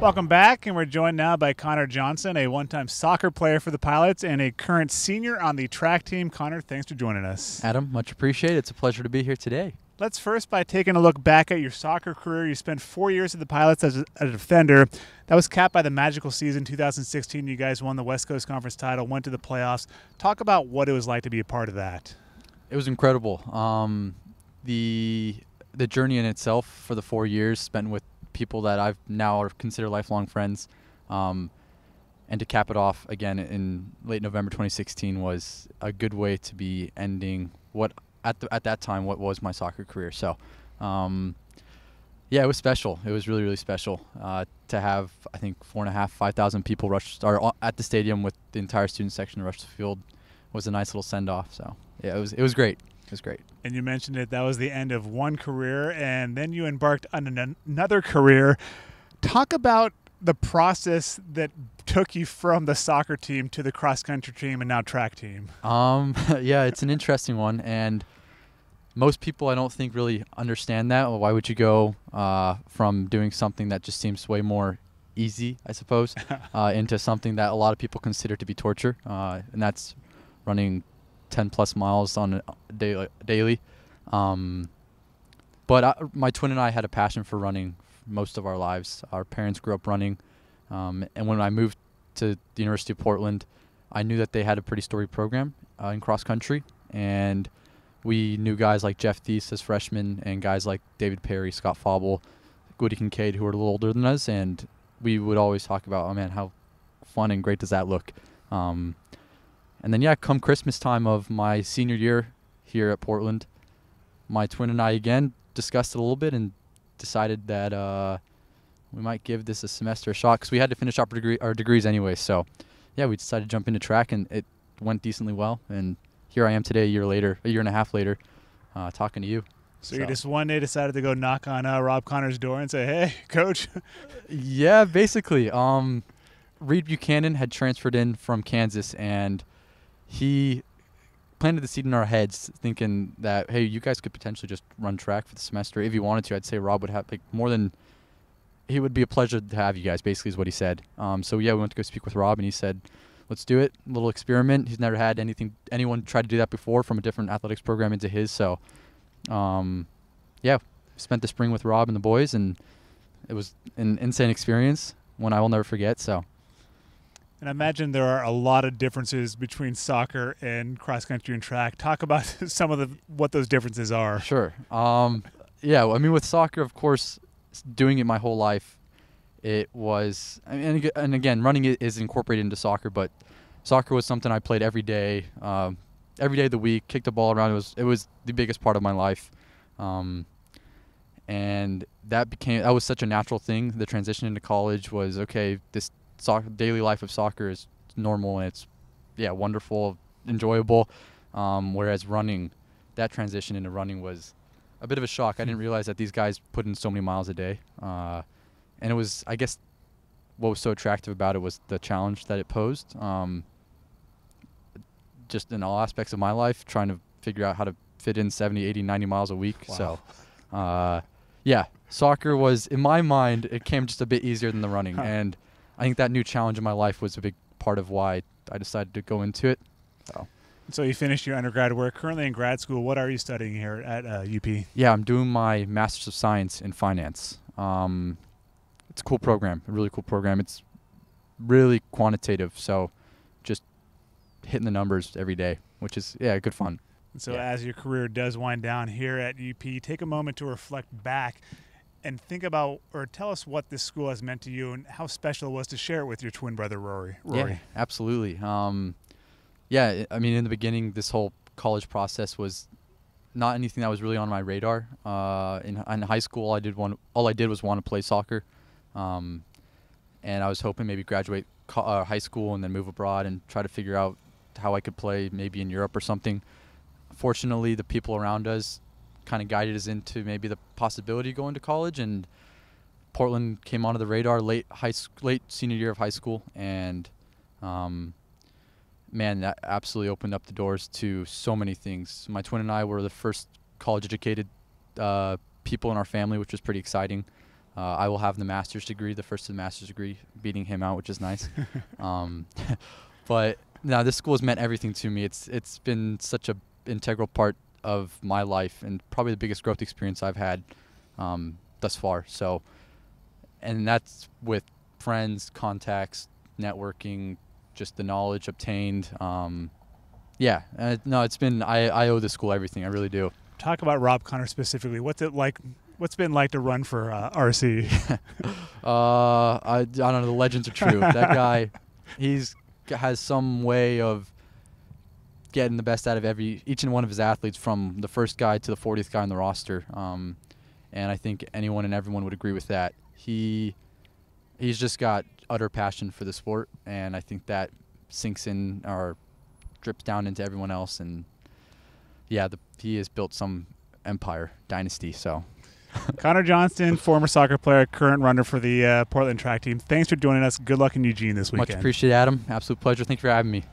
Welcome back, and we're joined now by Conor Johnston, a one-time soccer player for the Pilots and a current senior on the track team. Conor, thanks for joining us. Adam, much appreciated. It's a pleasure to be here today. Let's first by taking a look back at your soccer career. You spent 4 years at the Pilots as a defender. That was capped by the magical season 2016. You guys won the West Coast Conference title, went to the playoffs. Talk about what it was like to be a part of that. It was incredible. The journey in itself for the 4 years spent with people that I've now consider lifelong friends, and to cap it off again in late November 2016 was a good way to be ending what at that time what was my soccer career. So yeah, it was special. It was really special to have, I think, 5,000 people rush at the stadium with the entire student section rush the field. Was a nice little send off. So yeah, it was great. It was great. And you mentioned it, that was the end of one career, and then you embarked on another career. Talk about the process that took you from the soccer team to the cross-country team and now track team. Yeah, it's an interesting one, and most people I don't think really understand that. Well, why would you go from doing something that just seems way more easy, I suppose, into something that a lot of people consider to be torture, and that's running 10+ miles on a daily. But my twin and I had a passion for running most of our lives. Our parents grew up running, and when I moved to the University of Portland, I knew that they had a pretty storied program in cross country, and we knew guys like Jeff Thies as freshmen and guys like David Perry, Scott Fauble, Woody Kincaid, who were a little older than us, and we would always talk about, oh man, how fun and great does that look. And then, yeah, come Christmas time of my senior year here at Portland, my twin and I again discussed it a little bit and decided that we might give this a semester a shot because we had to finish up our degrees anyway. So, yeah, we decided to jump into track, and it went decently well. And here I am today, a year and a half later, talking to you. So you just one day decided to go knock on Rob Connor's door and say, hey, coach. Yeah, basically. Reed Buchanan had transferred in from Kansas, and he planted the seed in our heads thinking that, hey, you guys could potentially just run track for the semester. If you wanted to, I'd say Rob would have he would be a pleasure to have you guys, basically is what he said. So, yeah, we went to go speak with Rob, and he said, let's do it, a little experiment. He's never had anyone try to do that before from a different athletics program into his. So, yeah, spent the spring with Rob and the boys, and it was an insane experience, one I will never forget. So. And I imagine there are a lot of differences between soccer and cross-country and track. Talk about some of what those differences are. Sure. Yeah, I mean, with soccer, of course, doing it my whole life, it was, and again, running is incorporated into soccer, but soccer was something I played every day of the week, kicked the ball around. It was the biggest part of my life. And that was such a natural thing. The transition into college was, okay, this daily life of soccer is normal, and it's wonderful, enjoyable, whereas running, that transition into running was a bit of a shock. I didn't realize that these guys put in so many miles a day, and it was, I guess, what was so attractive about it was the challenge that it posed, just in all aspects of my life, trying to figure out how to fit in 70, 80, 90 miles a week. Wow. So yeah, soccer was, in my mind, it came just a bit easier than the running, and I think that new challenge in my life was a big part of why I decided to go into it. So you finished your undergrad work, currently in grad school. What are you studying here at UP? Yeah, I'm doing my Master's of Science in Finance. It's a cool program, a really cool program. It's really quantitative, so just hitting the numbers every day, which is, good fun. So as your career does wind down here at UP, take a moment to reflect back and think about, or tell us what this school has meant to you and how special it was to share it with your twin brother, Rory. Yeah, absolutely. Yeah, I mean, in the beginning, this whole college process was not anything that was really on my radar. In high school, all I did was want to play soccer, and I was hoping maybe graduate high school and then move abroad and try to figure out how I could play maybe in Europe or something. Fortunately, the people around us kind of guided us into maybe the possibility of going to college, and Portland came onto the radar late senior year of high school, and man, that absolutely opened up the doors to so many things. My twin and I were the first college-educated people in our family, which was pretty exciting. I will have the master's degree, the first of the master's degree, beating him out, which is nice. But no, this school has meant everything to me. It's been such a integral part of my life and probably the biggest growth experience I've had thus far. So, and that's with friends, contacts, networking, just the knowledge obtained. Yeah, no, it's been, I owe this school everything. I really do. Talk about Rob Conor specifically. What's it like? What's it been like to run for RC? I don't know. The legends are true. That guy, has some way of getting the best out of each and one of his athletes, from the first guy to the 40th guy on the roster. And I think anyone and everyone would agree with that. He's just got utter passion for the sport, and I think that sinks in or drips down into everyone else. And yeah, he has built some empire, dynasty. So, Conor Johnston, former soccer player, current runner for the Portland track team. Thanks for joining us. Good luck in Eugene this weekend. Much appreciated, Adam. Absolute pleasure. Thank you for having me.